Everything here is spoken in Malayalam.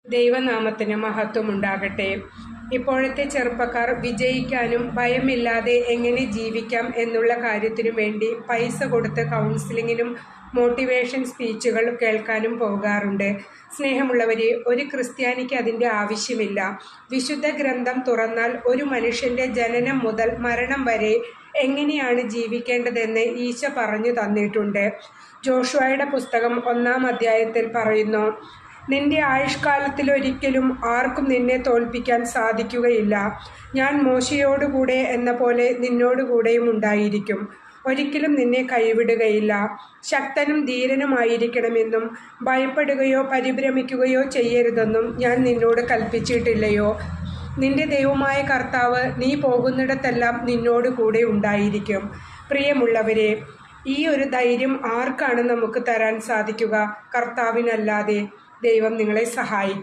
ദൈവനാമത്തിന് മഹത്വമുണ്ടാകട്ടെ. ഇപ്പോഴത്തെ ചെറുപ്പക്കാർ വിജയിക്കാനും ഭയമില്ലാതെ എങ്ങനെ ജീവിക്കാം എന്നുള്ള കാര്യത്തിനു വേണ്ടി പൈസ കൊടുത്ത് കൗൺസിലിങ്ങിനും മോട്ടിവേഷൻ സ്പീച്ചുകൾ കേൾക്കാനും പോകാറുണ്ട്. സ്നേഹമുള്ളവരെ, ഒരു ക്രിസ്ത്യാനിക്ക് അതിൻ്റെ ആവശ്യമില്ല. വിശുദ്ധ ഗ്രന്ഥം തുറന്നാൽ ഒരു മനുഷ്യൻ്റെ ജനനം മുതൽ മരണം വരെ എങ്ങനെയാണ് ജീവിക്കേണ്ടതെന്ന് ഈശോ പറഞ്ഞു തന്നിട്ടുണ്ട്. ജോഷുവയുടെ പുസ്തകം 1-ാം അധ്യായത്തിൽ പറയുന്നു, നിന്റെ ആയുഷ്കാലത്തിലൊരിക്കലും ആർക്കും നിന്നെ തോൽപ്പിക്കാൻ സാധിക്കുകയില്ല. ഞാൻ മോശയോടുകൂടെ എന്ന പോലെ നിന്നോടുകൂടെയും ഉണ്ടായിരിക്കും. ഒരിക്കലും നിന്നെ കൈവിടുകയില്ല. ശക്തനും ധീരനുമായിരിക്കണമെന്നും ഭയപ്പെടുകയോ പരിഭ്രമിക്കുകയോ ചെയ്യരുതെന്നും ഞാൻ നിന്നോട് കൽപ്പിച്ചിട്ടില്ലയോ? നിന്റെ ദൈവമായ കർത്താവ് നീ പോകുന്നിടത്തെല്ലാം നിന്നോട് കൂടെ ഉണ്ടായിരിക്കും. പ്രിയമുള്ളവരെ, ഈ ഒരു ധൈര്യം ആർക്കാണ് നമുക്ക് തരാൻ സാധിക്കുക? കർത്താവിനല്ലാതെ. ദൈവം നിങ്ങളെ സഹായിക്കും.